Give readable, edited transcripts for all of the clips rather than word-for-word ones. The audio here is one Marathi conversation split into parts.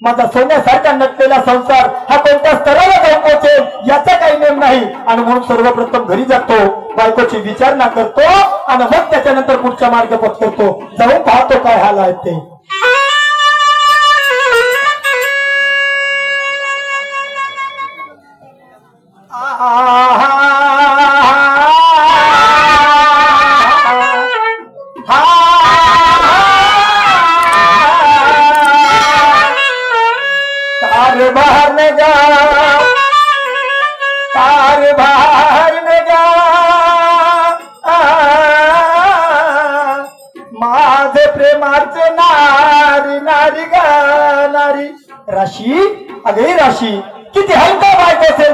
माझा सोन्यासारखा नटलेला संसार हा कोणत्या स्तराला जाऊन पोहोचेल याचा काही नेम नाही आणि म्हणून सर्वप्रथम घरी जातो, बायकोची विचारणा करतो आणि मग त्याच्यानंतर पुढचा मार्ग पत्करतो. जाऊन पाहतो काय हाल आहेत ते. माझे प्रेमाचे नारी नारी गा नारी राशी, अगे राशी किती हलका बायको असेल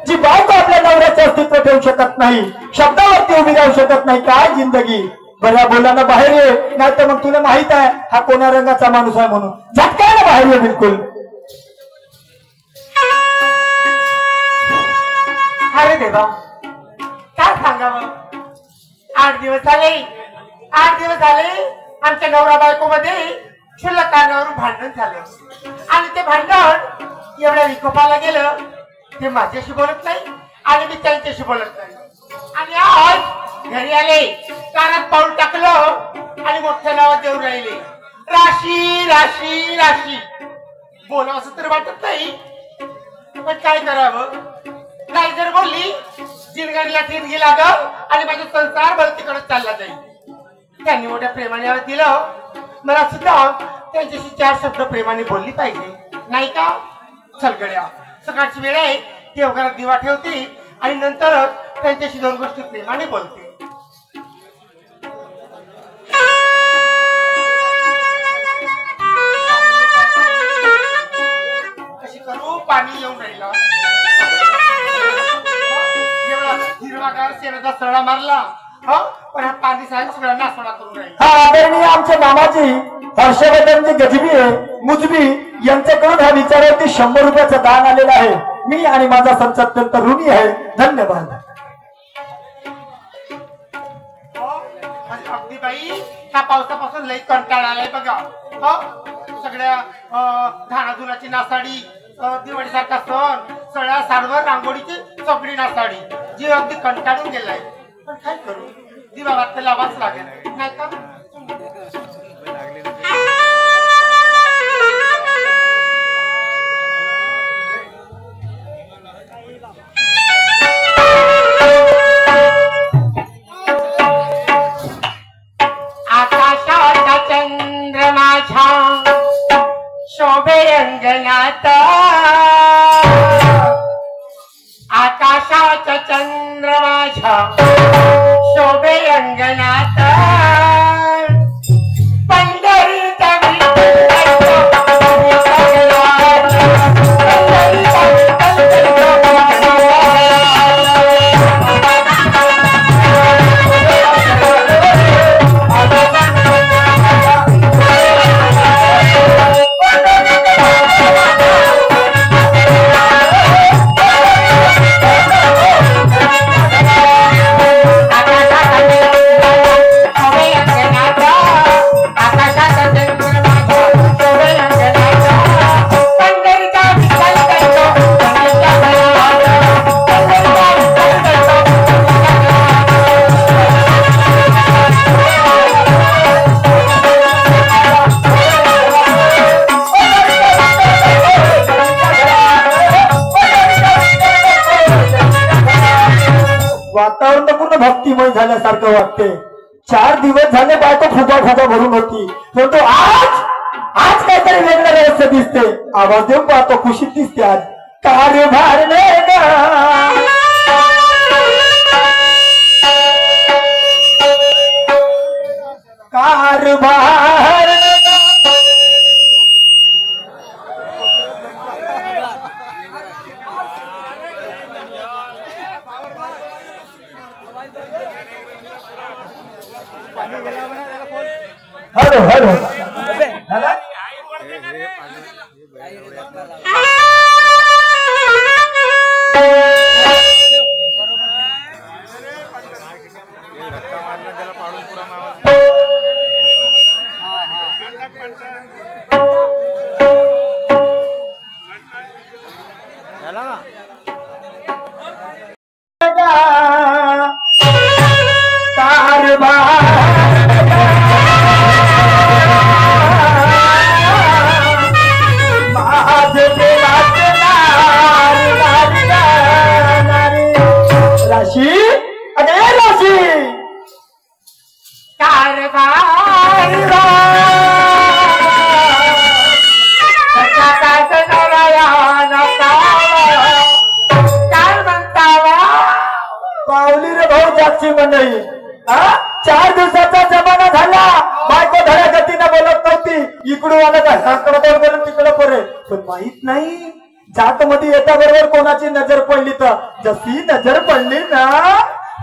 जी बायको आपल्या नवऱ्याचे अस्तित्व ठेवू शकत नाही, शब्दावरती उभी राहू शकत नाही. काय जिंदगी. बऱ्या बोलानं बाहेर ये, नाही तर मग तुला माहित आहे हा कोणा रंगाचा माणूस आहे म्हणून झटकायला बाहेर ये. बिलकुल. अरे देवा काय सांगावं. 8 दिवस झाले आमच्या नवरा बायको मध्ये क्षुल्लक कारणावरून भांडण झालं आणि ते भांडण एवढ्या विकोपाला गेलं ते माझ्याशी बोलत नाही आणि मी त्यांच्याशी बोलत नाही. आणि आज घरी आले, कानात पाऊल टाकलं आणि मोठ्या नावात देऊन राहिले राशी राशी राशी. बोलावं असं तर वाटत नाही पण काय करावं. नाही जर बोलली जिनगाडीला ठिणगी लागल आणि माझा संसार भलतीकडे चालला जाईल. त्यांनी मोठ्या प्रेमाने दिलं, मला सुद्धा त्यांच्याशी 4 शब्द प्रेमाने बोलली पाहिजे नाही का. चलगड्या सकाळची वेळ आहे, देवघरात दिवा ठेवते आणि नंतर त्यांच्याशी 2 गोष्टी प्रेमाने बोलते. कशी करू. पाणी येऊन राहिलं, हिरवागार शेणाचा सडा मारला पण हा पाणी साहेब सगळा नासडा करून राहिला. हा आदरणीय आमचे मामाजी हर्षवर्धनजी गजबी मुजबी यांच्याकडून ह्या विचारावरती 100 रुपयाचं दान आलेलं आहे. मी आणि माझा संच अत्यंत ऋणी आहे. धन्यवाद. अगदी बाई ह्या पावसापासून लई कंटाळा आलाय बघा. सगळ्या धानाधुनाची नासाडी, दिवाळी सारखा सण, सगळ्या साडवर रांगोळीची सगळी नासाडी जी अगदी कंटाळून गेलाय. पण काय करू, दिवा वाटतं लावाच लागेल नाही का. आकाशाचा चंद्र माझ्या शोभे अंगणात, आकाशाचा चंद्र माझ्या शोभे अंगणात, पंढरीचा वातावरण तर पूर्ण भक्तिमय झाल्यासारखं वाटते. 4 दिवस झाले बायको फुगा भरून होती, परंतु आज काहीतरी वेगळं रहस्य दिसते. आवाज देऊन पाहतो, खुशीत दिसते आज. कारभार कारभार हॅलो हॅलो नाही. 4 दिवसाचा जमाना झाला, बायको धड्या गतीनं बोलत नव्हती. इकडून आलं का करून तिकडं परे. पण माहित नाही जात मध्ये येत्या बरोबर कोणाची नजर पडली तर जशी नजर पडली ना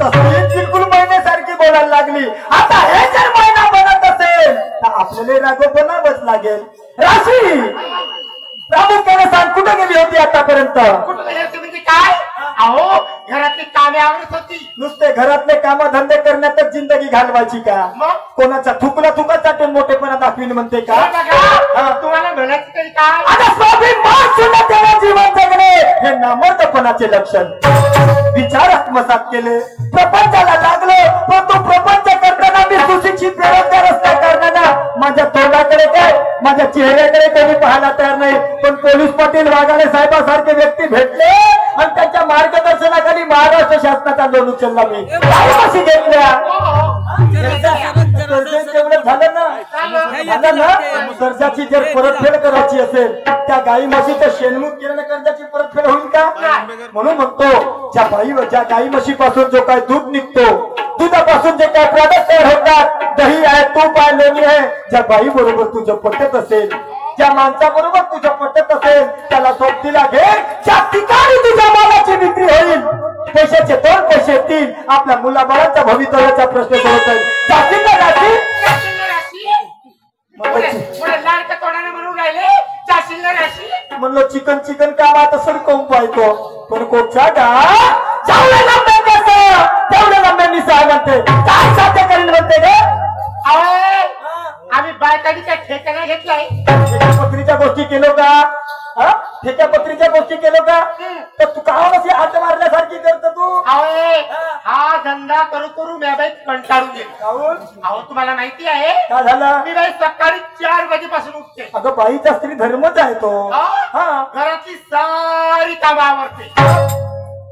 तशी बिलकुल महिन्यासारखी बोलायला लागली. आता हे जर महिना बनत असेल तर आपल्याला रागो बनावंच लागेल. राशी प्रामुख्याने सांग, कुठे गेली होती आतापर्यंत? कुठं गेली होती म्हणजे काय? अहो घरातली कामे आवडत होती. नुसते घरातले काम धंदे करण्यातच जिंदगी घालवायची का? मग कोणाचा थुकला थुका चाटून मोठेपणा दाखवीन म्हणते का? तुम्हाला म्हणायचं तरी काय? आता स्वाभिमान सुद्धा त्याला जीवन जगणे हे नामर्दपणाचे लक्षण. विचार आत्मसात केले, प्रपंचाला लागलो, पण तो प्रपंच करताना मी सुशिक्षित बेरोजगार असल्या कारणानं माझ्या तोंडाकडे काय माझ्या चेहऱ्याकडे कधी पाहायला तयार नाही. पण पोलीस पाटील वाघाले साहेबासारखे व्यक्ती भेटले आणि त्यांच्या मार्गदर्शनाखाली महाराष्ट्र शासनाचा लोन उचलला. मी काय कशी घेतल्या तेवढं झालं ना. कर्जाची जर परतफेड करायची असेल त्या गाई म्हशीचं शेणमूत केल्याने कर्जाची परतफेड होईल का? म्हणून म्हणतो ज्या गाई म्हशीपासून जो काय दूध निघतो, दुधापासून जे काय प्रॉडक्ट तयार होतात, दही आहे, तूप आहे, लोणी आहे, ज्या बाई बरोबर तुझं पटत असेल, ज्या माणसाबरोबर तुझं पटत असेल त्याला सोबतीला घे. ज्या ठिकाणी तुझ्या मालाची विक्री होईल, पैशाचे 2 पैसे येतील, आपल्या मुलाबाळांच्या भवितव्याचा प्रश्न सोडवत जातील ना राशी. लाडका तोंडाने म्हणून राहिले जाशील ना राशी. म्हणलं चिकन काम आता सरकवून पाहतो, पण कोणच्या तेवढं लंबे मी सहा म्हणते काय साध्य करीन म्हणते ग? आम्ही बायकांनी काय ठेका घेतलाय? पत्रीच्या गोष्टी केलो का? ठेक्यापत्रीच्या गोष्टी केलो का? तर तू का हात मारल्यासारखी करत तू? हा धंदा करू करू मी बाई कंटाळून गेलो. अहो तुम्हाला माहिती आहे काय झालं? मी बाई सकाळी 4 वाजेपासून उठते. अगं बाईचा स्त्री धर्मच आहे तो. घरातली सारी कामं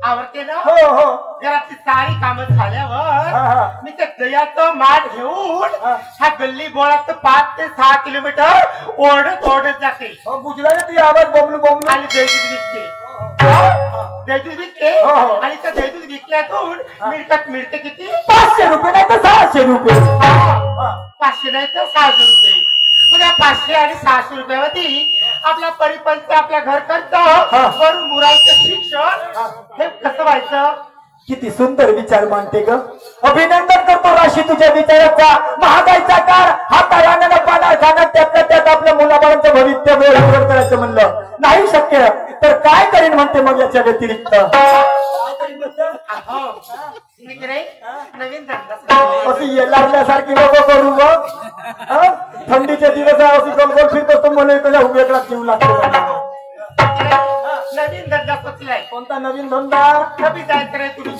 आवडते ना. हो हो. घरातली सारी कामं झाल्यावर मी त्या दह्याचं माठ घेऊन ह्या गल्ली बोळात 5 ते 6 किलोमीटर ओढत जाते. बुजला ना ती आवाज बबलू आणि दहीदूध विकते. दहीदूध विकते आणि त्या दहीदूध विकल्यातून मिळते किती? 500 रुपये नाही तर 600 रुपये. 500 नाही तर 600 रुपये. म्हणजे 500 आणि 600 रुपयावरती आपला परिपंच, आपल्या घर खर्च, वरून मुलांचं शिक्षण, हे कसं व्हायचं? किती सुंदर विचार मांडते ग. अभिनंदन करतो राशी तुझ्या विचाराचा. महागाईचा काळ हाताळानं पाण्यात खाण्यात त्यात आपल्या मुलाबाळांचं भवितव्य उघड करायचं म्हणलं नाही शक्य तर काय करीन म्हणते मग याच्या व्यतिरिक्त? नवीन धंदा अशी येलावल्यासारखी लोक करू बघ. थंडीचे दिवस आहे अशी गोल फिरत असतो मला त्याच्या वेगळा जीव लागतो. नवीन धंदा सुचलाय. कोणता नवीन धंदा? कधी जायचं रे तुम्ही?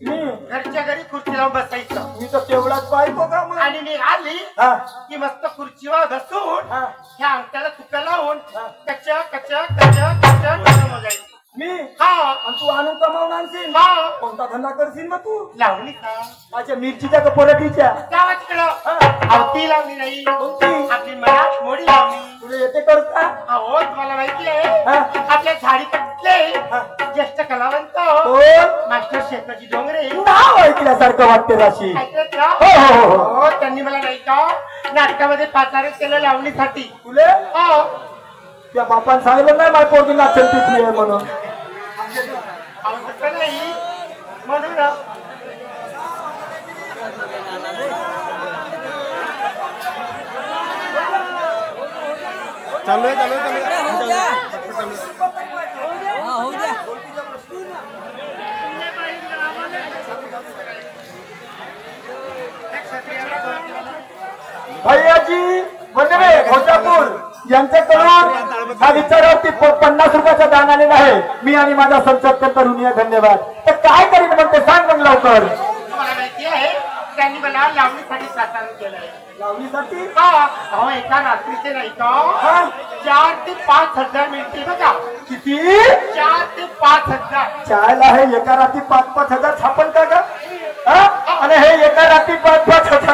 मी घरच्या घरी खुर्ची लावून बसायचं. मी तर तेवढाच पाहितो का मग. आणि मी आली की मस्त खुर्चीवर बसून ह्या अंगठ्याला तुका लावून कच मोजायचं. मी आणि तू आणून कमावून आणशील. कोणता धंदा करशील मग तू? लावणी का? माझ्या मिरचीच्या का पराठीच्या? गावा तिकडं आवती लावणी नाही. आपली मराठी मोडी लावणी. तुला येते करता? हो तुम्हाला माहिती आहे आपल्या झाडी कटले ज्येष्ठ कलावंत मास्टर शेखरजी डोंगरे नाव ऐकल्यासारखं वाटते राशी. हो त्यांनी मला नाही का नाटकामध्ये पाचारे केलं लावणीसाठी. तुले त्या बापान सांगितलं नाही माझी पोरगी नाचल तिथली आहे म्हणून. नाही म्हणून चालू आहे भैयाजी वंदे खोटापूर यांच्याकडून हा विचारावरती 50 रुपयाचा दान आलेला आहे. मी आणि माझा संसदकर्ता ऋणीय धन्यवाद. तर काय करीन म्हणते सांग मग लवकर. मला माहिती आहे त्यांनी मला लावणीसाठी सातारा केलंय. लावणीसाठी? अहो एका रात्रीचे नाही का 4 ते 5 हजार मिळते बघा. किती? 4 ते 5 हजार. चायला हे एका रात्री 5-5 हजार छापण का ग? आणि हे एका रात्री